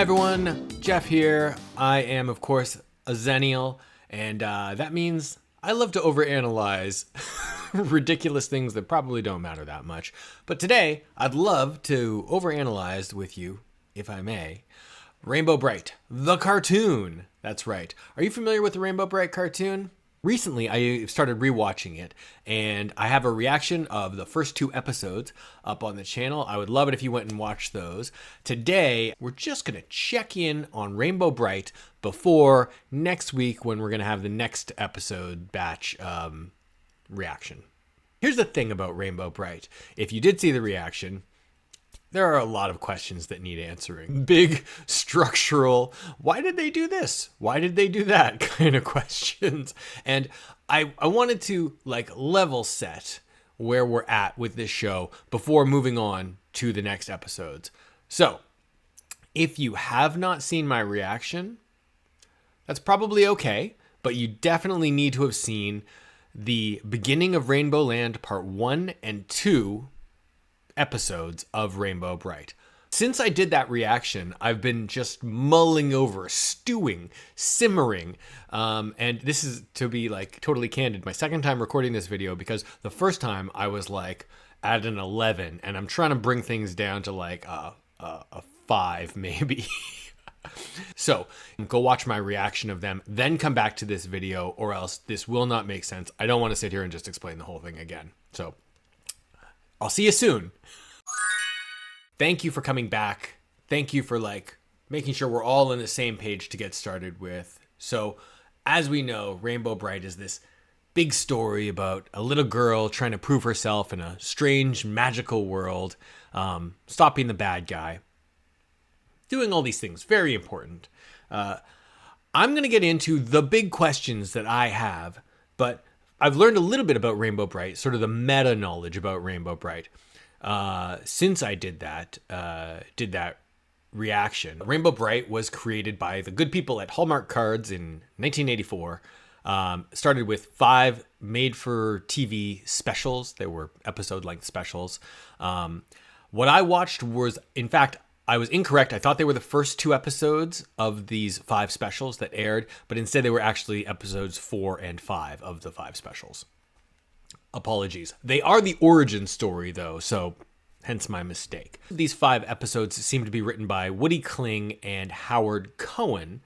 Hi everyone, Jeff here. I am of course a Xennial, and that means I love to overanalyze ridiculous things that probably don't matter that much. But today, I'd love to overanalyze with you, if I may, Rainbow Brite, the cartoon. That's right. Are you familiar with the Rainbow Brite cartoon? Recently, I started rewatching it, and I have a reaction of the first 2 episodes up on the channel. I would love it if you went and watched those. Today, we're just going to check in on Rainbow Brite before next week when we're going to have the next episode batch reaction. Here's the thing about Rainbow Brite. If you did see the reaction, there are a lot of questions that need answering. Big, structural, why did they do this? Why did they do that kind of questions? And I wanted to level set where we're at with this show before moving on to the next episodes. So, if you have not seen my reaction, that's probably okay, but you definitely need to have seen the beginning of Rainbowland Part 1 and 2 episodes of Rainbow Brite. Since I did that reaction, I've been just mulling over, stewing, simmering, and this is, to be totally candid, my second time recording this video, because the first time I was at an 11, and I'm trying to bring things down to a 5 maybe. So go watch my reaction of them, then come back to this video, or else this will not make sense. I don't want to sit here and just explain the whole thing again. So I'll see you soon. Thank you for coming back. Thank you for making sure we're all on the same page to get started with. So as we know, Rainbow Brite is this big story about a little girl trying to prove herself in a strange, magical world, stopping the bad guy, doing all these things. Very important. I'm going to get into the big questions that I have, but I've learned a little bit about Rainbow Brite, sort of the meta knowledge about Rainbow Brite, since I did that reaction. Rainbow Brite was created by the good people at Hallmark Cards in 1984. Started with 5 made-for-TV specials. They were episode-length specials. What I watched was, in fact, I was incorrect. I thought they were the first 2 episodes of these 5 specials that aired, but instead they were actually episodes 4 and 5 of the 5 specials. Apologies. They are the origin story, though, so hence my mistake. These 5 episodes seem to be written by Woody Kling and Howard Cohen.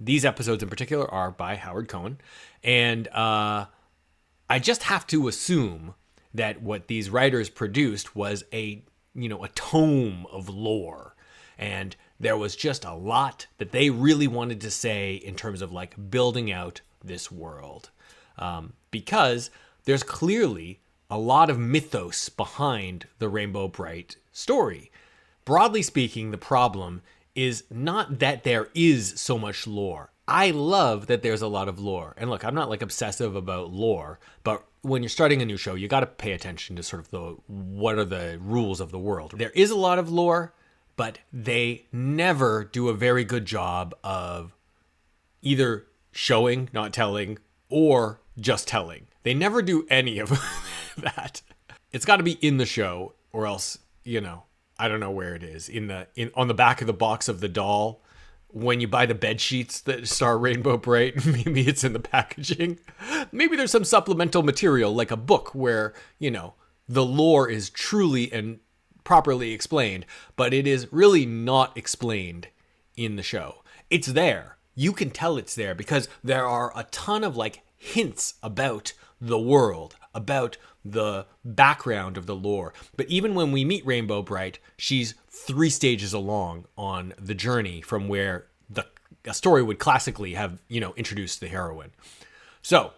These episodes in particular are by Howard Cohen, and I just have to assume that what these writers produced was a tome of lore. And there was just a lot that they really wanted to say in terms of building out this world. Because there's clearly a lot of mythos behind the Rainbow Brite story. Broadly speaking, the problem is not that there is so much lore. I love that there's a lot of lore. And look, I'm not obsessive about lore, but when you're starting a new show, you got to pay attention to sort of what are the rules of the world. There is a lot of lore, but they never do a very good job of either showing, not telling, or just telling. They never do any of that. It's got to be in the show, or else, I don't know where it is. On the back of the box of the doll, when you buy the bed sheets that star Rainbow Brite, maybe it's in the packaging. Maybe there's some supplemental material, like a book where, the lore is truly and properly explained, but it is really not explained in the show. It's there. You can tell it's there because there are a ton of hints about the world, about the background of the lore. But even when we meet Rainbow Brite, she's 3 stages along on the journey from where a story would classically have, introduced the heroine. So,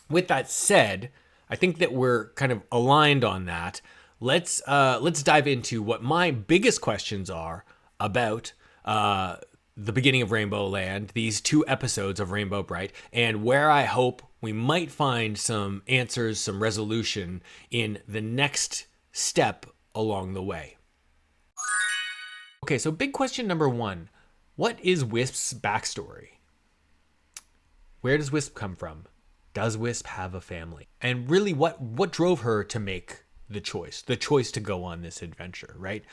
with that said, I think that we're kind of aligned on that. Let's dive into what my biggest questions are about the beginning of Rainbowland, these 2 episodes of Rainbow Brite, and where I hope we might find some answers, some resolution in the next step along the way. Okay, so big question number 1. What is Wisp's backstory? Where does Wisp come from? Does Wisp have a family? And really, what drove her to make the choice to go on this adventure, right?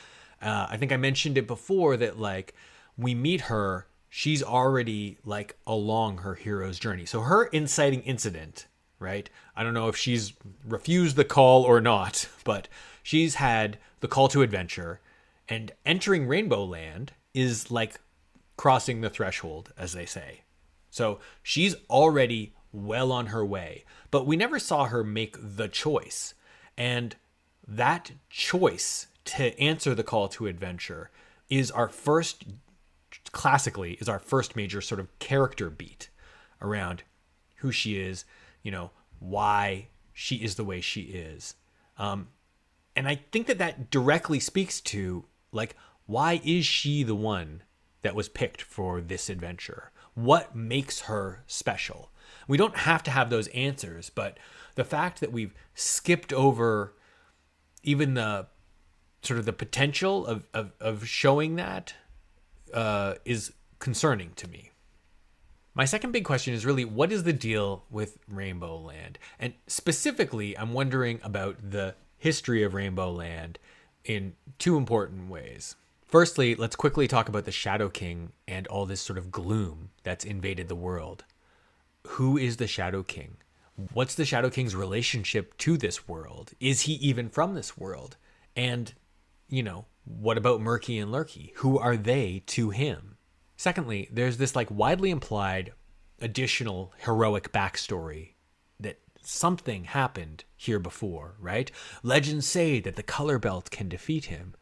I think I mentioned it before that like we meet her, she's already like along her hero's journey. So her inciting incident, right? I don't know if she's refused the call or not, but she's had the call to adventure, and entering Rainbowland is like crossing the threshold, as they say. So she's already well on her way, but we never saw her make the choice. And that choice to answer the call to adventure is our first, classically, is our first major sort of character beat around who she is, you know, why she is the way she is. And I think that that directly speaks to, like, why is she the one that was picked for this adventure? What makes her special? We don't have to have those answers, but the fact that we've skipped over even the sort of the potential of showing that is concerning to me. My second big question is really, what is the deal with Rainbowland? And specifically, I'm wondering about the history of Rainbowland in two important ways. Firstly, let's quickly talk about the Shadow King and all this sort of gloom that's invaded the world. Who is the Shadow King? What's the Shadow King's relationship to this world? Is he even from this world? And, you know, what about Murky and Lurky? Who are they to him? Secondly, there's this like widely implied additional heroic backstory that something happened here before, right? Legends say that the color belt can defeat him.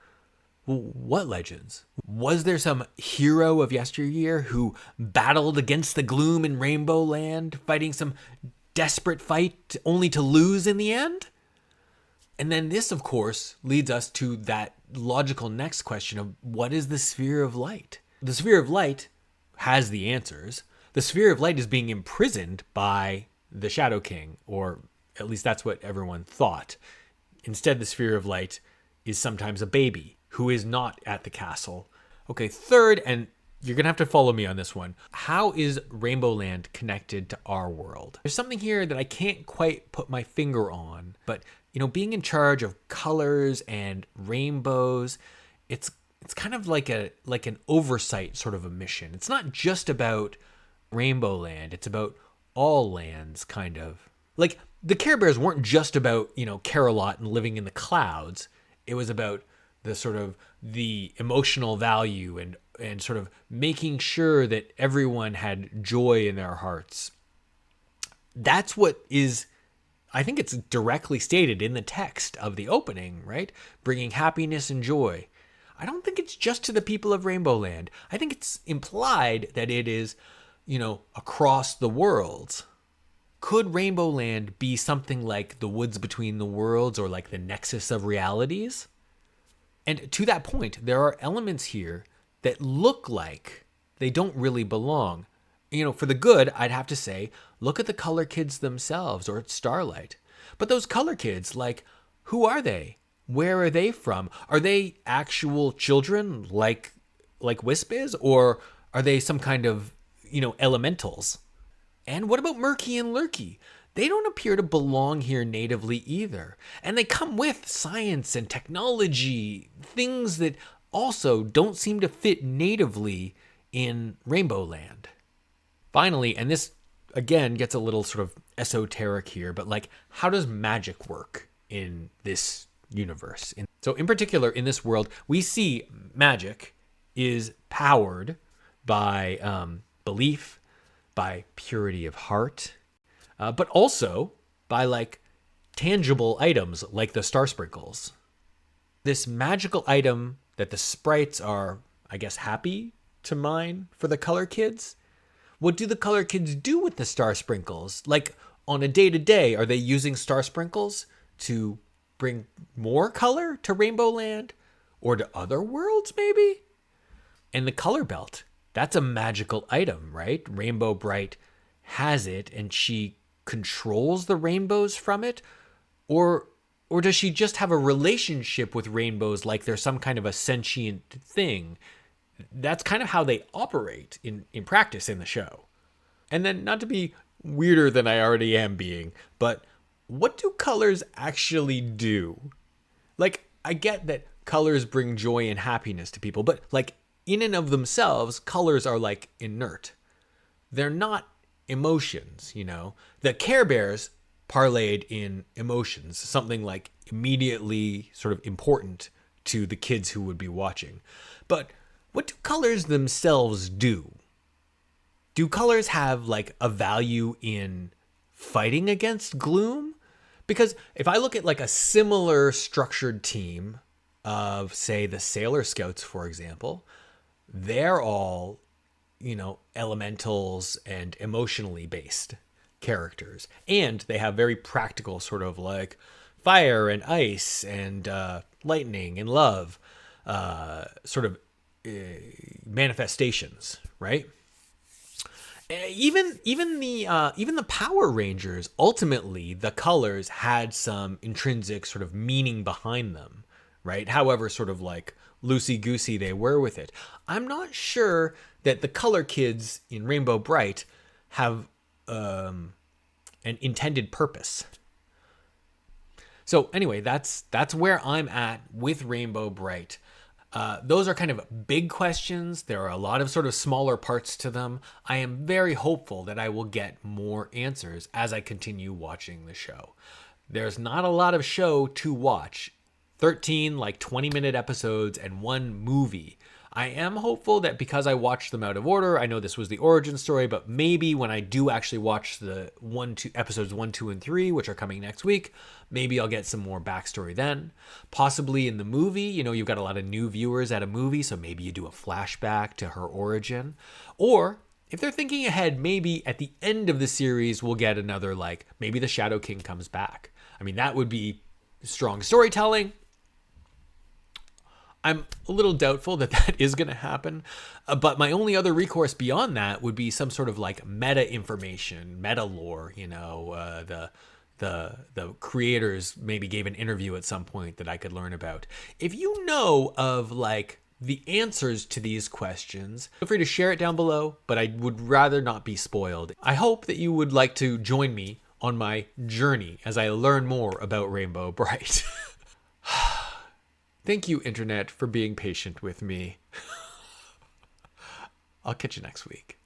Well, what legends? Was there some hero of yesteryear who battled against the gloom in Rainbowland, fighting some desperate fight only to lose in the end? And then this, of course, leads us to that logical next question of what is the sphere of light? The sphere of light has the answers. The sphere of light is being imprisoned by the Shadow King, or at least that's what everyone thought. Instead, the sphere of light is sometimes a baby who is not at the castle. Okay, third, and you're going to have to follow me on this one. How is Rainbowland connected to our world? There's something here that I can't quite put my finger on, but you know, being in charge of colors and rainbows, it's kind of like an oversight sort of a mission. It's not just about Rainbowland, it's about all lands, kind of. Like, the Care Bears weren't just about, you know, Care-a-Lot and living in the clouds. It was about the sort of the emotional value and sort of making sure that everyone had joy in their hearts. That's what is, I think it's directly stated in the text of the opening, right? Bringing happiness and joy. I don't think it's just to the people of Rainbowland. I think it's implied that it is, you know, across the worlds. Could Rainbowland be something like the woods between the worlds, or like the nexus of realities? And to that point, there are elements here that look like they don't really belong. You know, for the good, I'd have to say, look at the Color Kids themselves, or at Starlight. But those Color Kids, like, who are they? Where are they from? Are they actual children like Wisp is? Or are they some kind of, you know, elementals? And what about Murky and Lurky? They don't appear to belong here natively either. And they come with science and technology, things that also don't seem to fit natively in Rainbowland. Finally, and this again gets a little sort of esoteric here, but like, how does magic work in this universe? So in particular, in this world, we see magic is powered by belief, by purity of heart, but also by like tangible items like the star sprinkles. This magical item that the sprites are, I guess, happy to mine for the Color Kids. What do the Color Kids do with the star sprinkles? Like, on a day-to-day, are they using star sprinkles to bring more color to Rainbowland? Or to other worlds, maybe? And the color belt, that's a magical item, right? Rainbow Brite has it, and she controls the rainbows from it? Or does she just have a relationship with rainbows like they're some kind of a sentient thing? That's kind of how they operate in practice in the show. And then, not to be weirder than I already am being, but what do colors actually do? Like, I get that colors bring joy and happiness to people, but like in and of themselves, colors are like inert. They're not emotions, you know. The Care Bears parlayed in emotions, something like immediately sort of important to the kids who would be watching. But what do colors themselves do? Do colors have like a value in fighting against gloom? Because if I look at like a similar structured team of, say, the Sailor Scouts, for example, they're all, you know, elementals and emotionally based characters. And they have very practical sort of like fire and ice and lightning and love sort of manifestations, right? Even the Power Rangers, ultimately the colors had some intrinsic sort of meaning behind them, right? However sort of like loosey-goosey they were with it. I'm not sure that the color kids in Rainbow Brite have an intended purpose. So anyway, that's where I'm at with Rainbow Brite. Those are kind of big questions. There are a lot of sort of smaller parts to them. I am very hopeful that I will get more answers as I continue watching the show. There's not a lot of show to watch. 13 like 20-minute episodes and one movie. I am hopeful that because I watched them out of order, I know this was the origin story, but maybe when I do actually watch the episodes 1, 2, and 3, which are coming next week, maybe I'll get some more backstory then. Possibly in the movie, you know, you've got a lot of new viewers at a movie, so maybe you do a flashback to her origin. Or if they're thinking ahead, maybe at the end of the series, we'll get another, like, maybe the Shadow King comes back. I mean, that would be strong storytelling. I'm a little doubtful that that is going to happen, but my only other recourse beyond that would be some sort of like meta information, meta lore. You know, the creators maybe gave an interview at some point that I could learn about. If you know of like the answers to these questions, feel free to share it down below, but I would rather not be spoiled. I hope that you would like to join me on my journey as I learn more about Rainbow Brite. Thank you, Internet, for being patient with me. I'll catch you next week.